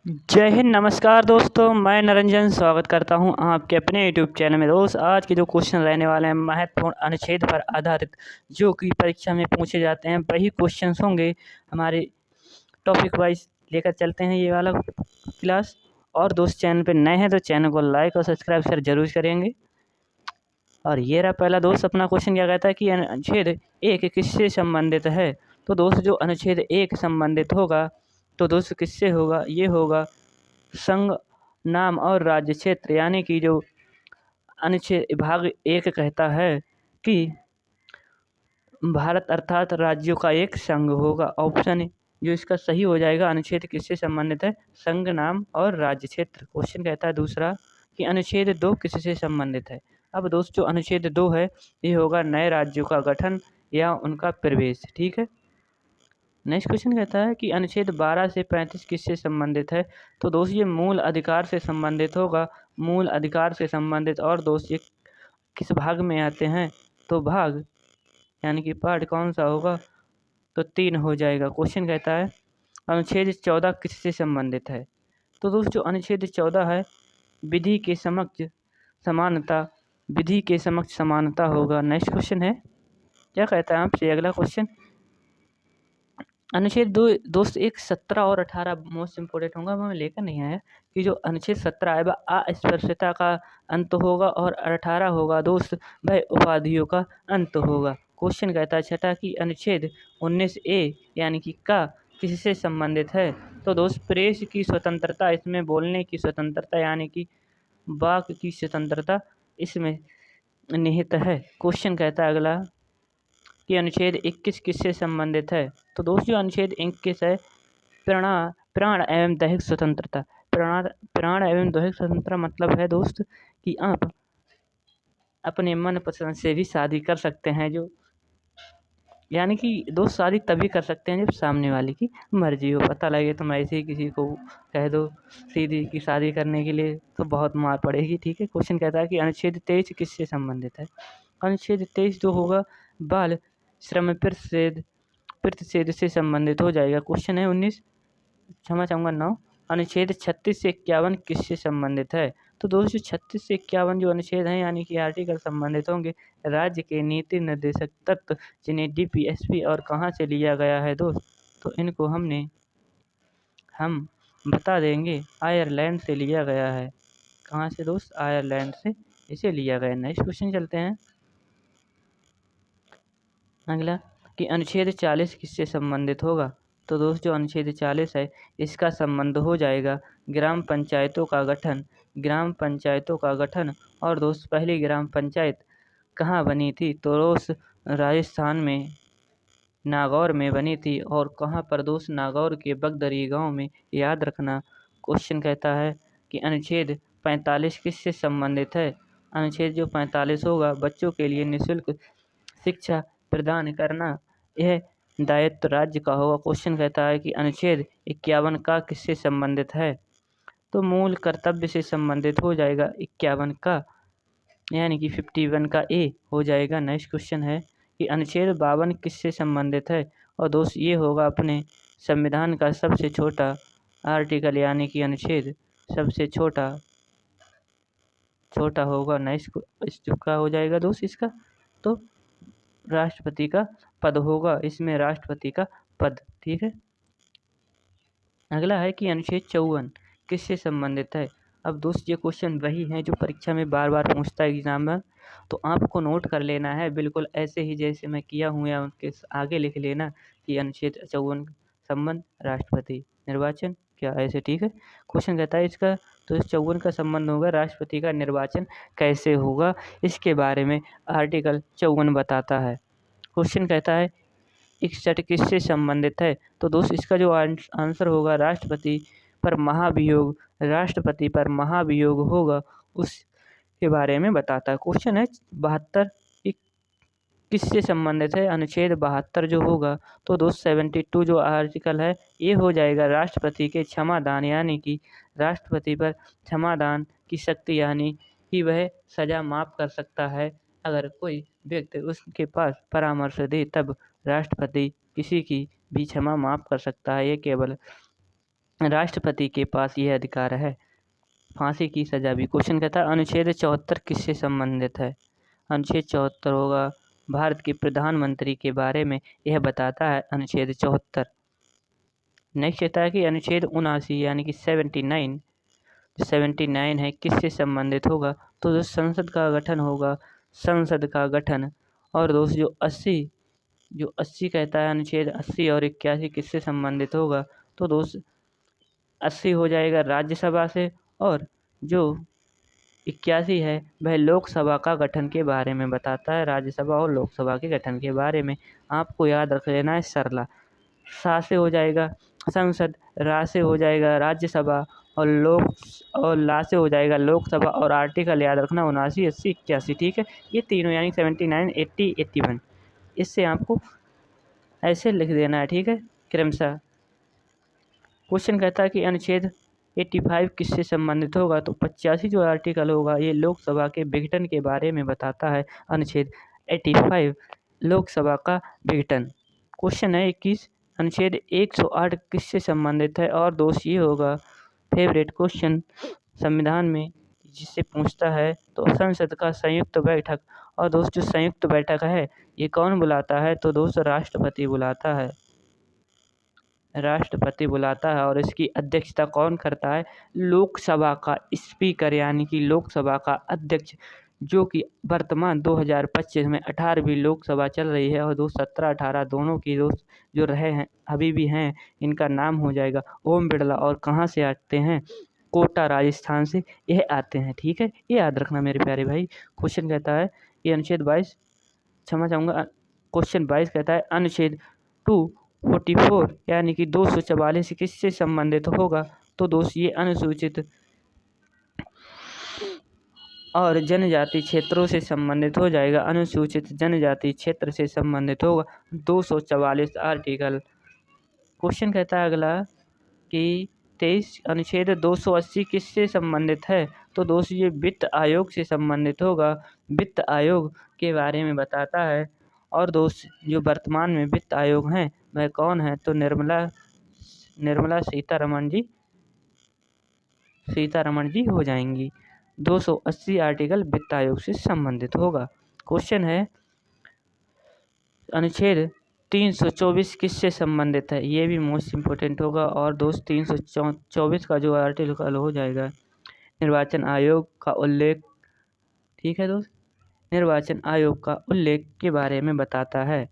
जय हिंद। नमस्कार दोस्तों, मैं निरंजन स्वागत करता हूं आपके अपने यूट्यूब चैनल में। दोस्त, आज के जो क्वेश्चन रहने वाले हैं महत्वपूर्ण अनुच्छेद पर आधारित, जो कि परीक्षा में पूछे जाते हैं, वही क्वेश्चंस होंगे। हमारे टॉपिक वाइज लेकर चलते हैं ये वाला क्लास। और दोस्त, चैनल पर नए हैं तो चैनल को लाइक और सब्सक्राइब शेयर जरूर करेंगे। और ये रहा पहला दोस्त, अपना क्वेश्चन क्या कहता है कि अनुच्छेद एक किससे संबंधित है। तो दोस्त, जो अनुच्छेद एक संबंधित होगा तो दोस्त किससे होगा, ये होगा संघ, नाम और राज्य क्षेत्र। यानी कि जो अनुच्छेद भाग एक कहता है कि भारत अर्थात राज्यों का एक संघ होगा। ऑप्शन जो इसका सही हो जाएगा, अनुच्छेद किससे संबंधित है, संघ, नाम और राज्य क्षेत्र। क्वेश्चन कहता है दूसरा कि अनुच्छेद दो किससे संबंधित है। अब दोस्त, जो अनुच्छेद दो है ये होगा नए राज्यों का गठन या उनका प्रवेश। ठीक है। नेक्स्ट क्वेश्चन कहता है कि अनुच्छेद 12 से 35 किससे संबंधित है। तो दोस्त, ये मूल अधिकार से संबंधित होगा, मूल अधिकार से संबंधित। और दोस्त, ये किस भाग में आते हैं, तो भाग यानी कि पार्ट कौन सा होगा, तो 3 हो जाएगा। क्वेश्चन कहता है अनुच्छेद 14 किससे संबंधित है। तो दोस्त, जो अनुच्छेद 14 है विधि के समक्ष समानता, विधि के समक्ष समानता होगा। नेक्स्ट क्वेश्चन है, क्या कहता है आपसे अगला क्वेश्चन। अनुच्छेद दो दोस्त, एक 17 और 18 मोस्ट इम्पोर्टेंट होगा, मैं लेकर नहीं आया कि जो अनुच्छेद 17 है वह अस्पृश्यता का अंत होगा और 18 होगा दोस्त वह उपाधियों का अंत होगा। क्वेश्चन कहता है छठा कि अनुच्छेद 19A यानी कि का किससे संबंधित है। तो दोस्त, प्रेस की स्वतंत्रता, इसमें बोलने की स्वतंत्रता यानी कि वाक की स्वतंत्रता इसमें निहित है। क्वेश्चन कहता है अगला कि अनुच्छेद 21 किससे संबंधित है। तो दोस्त, जो अनुच्छेद 21 है प्राण एवं दैहिक स्वतंत्रता। प्राण एवं दैहिक स्वतंत्रता मतलब है दोस्त कि आप अपने मन पसंद से भी शादी कर सकते हैं। जो यानी कि दोस्त, शादी तभी कर सकते हैं जब सामने वाले की मर्जी हो। पता लगे तुम ऐसे ही किसी को कह दो सीधी की शादी करने के लिए तो बहुत मार पड़ेगी। ठीक है। क्वेश्चन कहता है कि अनुच्छेद 23 किससे संबंधित है। अनुच्छेद 23 जो होगा बाल श्रम प्रतिषेध से संबंधित हो जाएगा। क्वेश्चन है 19, क्षमा चाहूँगा 9, अनुच्छेद 36 से 51 किससे संबंधित है। तो दोस्तों, 36 से 51 जो अनुच्छेद हैं यानी कि आर्टिकल संबंधित होंगे राज्य के नीति निर्देशक तत्व, जिन्हें DPSP और कहाँ से लिया गया है दोस्त, तो इनको हम बता देंगे आयरलैंड से लिया गया है। कहाँ से दोस्त, आयरलैंड से इसे लिया गया। नेक्स्ट क्वेश्चन चलते हैं अगला कि अनुच्छेद 40 किससे संबंधित होगा। तो दोस्त, जो अनुच्छेद 40 है इसका संबंध हो जाएगा ग्राम पंचायतों का गठन, ग्राम पंचायतों का गठन। और दोस्त, पहली ग्राम पंचायत कहाँ बनी थी। तो दोस्त, राजस्थान में नागौर में बनी थी। और कहाँ पर दोस्त, नागौर के बगदरी गांव में। याद रखना। क्वेश्चन कहता है कि अनुच्छेद 45 किससे संबंधित है। अनुच्छेद जो 45 होगा बच्चों के लिए निःशुल्क शिक्षा प्रदान करना, यह दायित्व राज्य का होगा। क्वेश्चन कहता है कि अनुच्छेद 51 का किससे संबंधित है। तो मूल कर्तव्य से संबंधित हो जाएगा 51 का, यानी कि 51 का ए हो जाएगा। नेक्स्ट क्वेश्चन है कि अनुच्छेद 52 किससे संबंधित है। और दोस्त, ये होगा अपने संविधान का सबसे छोटा आर्टिकल, यानी कि अनुच्छेद सबसे छोटा होगा। नेक्स्ट इसका हो जाएगा दोस्त, इसका तो राष्ट्रपति का पद होगा, इसमें राष्ट्रपति का पद। ठीक है। अगला है कि अनुच्छेद 54 किससे संबंधित है। अब दोस्त, ये क्वेश्चन वही है जो परीक्षा में बार बार पूछता है एग्जाम में, तो आपको नोट कर लेना है बिल्कुल ऐसे ही जैसे मैं किया हूँ, या उनके आगे लिख लेना कि अनुच्छेद 54 संबंध राष्ट्रपति निर्वाचन, क्या ऐसे। ठीक है। क्वेश्चन कहता है इसका, तो इस 54 का संबंध होगा राष्ट्रपति का निर्वाचन कैसे होगा, इसके बारे में आर्टिकल 54 बताता है। क्वेश्चन कहता है 61 किससे संबंधित है। तो दोस्त, इसका जो आंसर होगा राष्ट्रपति पर महाभियोग, राष्ट्रपति पर महाभियोग होगा उसके बारे में बताता है। क्वेश्चन है 72 किससे संबंधित है। अनुच्छेद 72 जो होगा तो दोस्त 72 जो आर्टिकल है ये हो जाएगा राष्ट्रपति के क्षमादान, यानी कि राष्ट्रपति पर क्षमादान की शक्ति, यानी कि वह सजा माफ़ कर सकता है अगर कोई व्यक्ति उसके पास परामर्श दे, तब राष्ट्रपति किसी की भी क्षमा माफ़ कर सकता है। ये केवल राष्ट्रपति के पास यह अधिकार है। फांसी की सजा भी। क्वेश्चन कहता है अनुच्छेद 74 किससे संबंधित है। अनुच्छेद 74 होगा भारत के प्रधानमंत्री के बारे में यह बताता है अनुच्छेद 74। नेक्स्ट कहता है कि अनुच्छेद 79 यानी कि 79 है किससे संबंधित होगा। तो जो संसद का गठन होगा, संसद का गठन। और दोस्त जो 80 कहता है अनुच्छेद 80 और 81 किससे संबंधित होगा। तो दोस्त 80 हो जाएगा राज्यसभा से और जो 81 है वह लोकसभा का गठन के बारे में बताता है। राज्यसभा और लोकसभा के गठन के बारे में आपको याद रख लेना है सरला। सा से हो जाएगा संसद, रा से हो जाएगा राज्यसभा और ला से हो जाएगा लोकसभा और आर्टिकल याद रखना 79, 80, 81। ठीक है, ये तीनों यानी 79, 80, 81 इससे आपको ऐसे लिख देना है। ठीक है क्रमशः। क्वेश्चन कहता है कि अनुच्छेद 85 किससे संबंधित होगा। तो 85 जो आर्टिकल होगा ये लोकसभा के विघटन के बारे में बताता है। अनुच्छेद 85 लोकसभा का विघटन। क्वेश्चन है 21 अनुच्छेद 108 किससे संबंधित है। और दोस्त ये होगा फेवरेट क्वेश्चन संविधान में जिससे पूछता है तो संसद का संयुक्त बैठक। और दोस्त जो संयुक्त बैठक है ये कौन बुलाता है। तो दोस्त राष्ट्रपति बुलाता है। राष्ट्रपति बुलाता है और इसकी अध्यक्षता कौन करता है। लोकसभा का स्पीकर यानी कि लोकसभा का अध्यक्ष, जो कि वर्तमान 2025 में 18वीं लोकसभा चल रही है और 2017-18 दोनों की दोस्त जो रहे हैं अभी भी हैं, इनका नाम हो जाएगा ओम बिरला। और कहाँ से आते हैं, कोटा राजस्थान से यह आते हैं। ठीक है, ये याद रखना मेरे प्यारे भाई। क्वेश्चन कहता है ये अनुच्छेद 22 क्षमा चाहूँगा क्वेश्चन 22 कहता है अनुच्छेद 244 यानी कि 244 किससे संबंधित होगा। तो दोस्त ये अनुसूचित और जनजाति क्षेत्रों से संबंधित हो जाएगा। अनुसूचित जनजाति क्षेत्र से संबंधित होगा 244 आर्टिकल। क्वेश्चन कहता है अगला कि 23 अनुच्छेद 280 किससे संबंधित है। तो दोस्त ये वित्त आयोग से संबंधित होगा। वित्त आयोग के बारे में बताता है। और दोस्त जो वर्तमान में वित्त आयोग हैं वह कौन है। तो निर्मला सीतारमण जी हो जाएंगी। 280 आर्टिकल वित्त आयोग से संबंधित होगा। क्वेश्चन है अनुच्छेद 324 किससे संबंधित है। ये भी मोस्ट इम्पोर्टेंट होगा। और दोस्त 324 का जो आर्टिकल हो जाएगा निर्वाचन आयोग का उल्लेख। ठीक है दोस्त, निर्वाचन आयोग का उल्लेख के बारे में बताता है।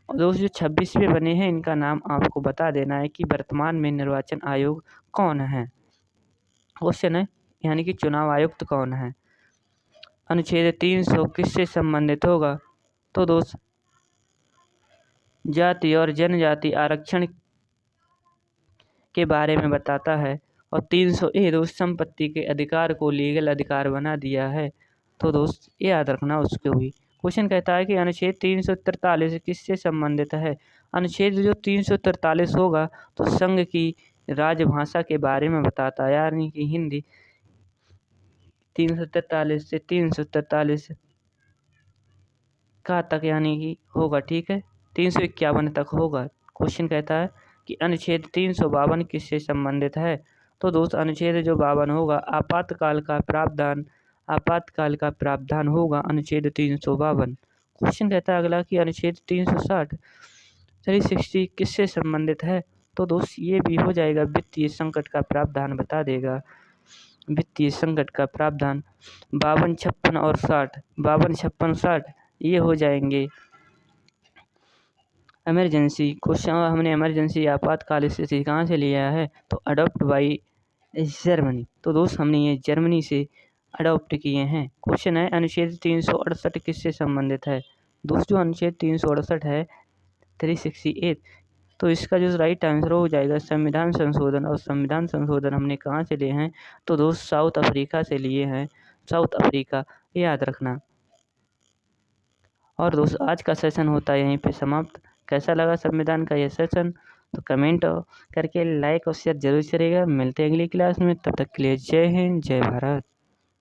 और दोस्त जो 26वें बने हैं इनका नाम आपको बता देना है कि वर्तमान में निर्वाचन आयोग कौन है। क्वेश्चन है यानी कि चुनाव आयुक्त कौन है। अनुच्छेद 300 किससे संबंधित होगा। तो दोस्त जाति और जनजाति आरक्षण के बारे में बताता है। और 300 दोस्त संपत्ति के अधिकार को लीगल अधिकार बना दिया है। तो दोस्त ये याद रखना उसको भी। क्वेश्चन कहता है कि अनुच्छेद 343 किससे संबंधित है। अनुच्छेद जो 343 होगा तो संघ की राजभाषा के बारे में बताता है यानी कि हिंदी। 343 से 343 का तक यानी कि होगा। ठीक है, 351 तक होगा। क्वेश्चन कहता है कि अनुच्छेद 352 किससे संबंधित है। तो दोस्त अनुच्छेद जो 52 होगा आपातकाल का प्रावधान होगा अनुच्छेद 352। क्वेश्चन कहता है अगला कि अनुच्छेद 360 किससे संबंधित है। तो दोस्त ये भी हो जाएगा वित्तीय संकट का प्रावधान बता देगा। वित्तीय संकट का प्रावधान 52, 56 और 60 52, 56, 60 ये हो जाएंगे इमरजेंसी। क्वेश्चन हमने इमरजेंसी आपातकाल स्थिति कहाँ से लिया है। तो अडॉप्ट बाई जर्मनी। तो दोस्त हमने ये जर्मनी से अडॉप्ट किए हैं। क्वेश्चन है अनुच्छेद 368 किससे संबंधित है। दोस्तों अनुच्छेद 368 है 368। तो इसका जो राइट आंसर हो जाएगा संविधान संशोधन। और संविधान संशोधन हमने कहाँ से लिए हैं। तो दोस्त साउथ अफ्रीका से लिए हैं। साउथ अफ्रीका याद रखना। और दोस्त आज का सेशन होता है यहीं पे समाप्त। कैसा लगा संविधान का यह सेशन तो कमेंट करके लाइक और शेयर जरूर करिएगा। मिलते हैं अगली क्लास में, तब तक के लिए जय हिंद जय भारत।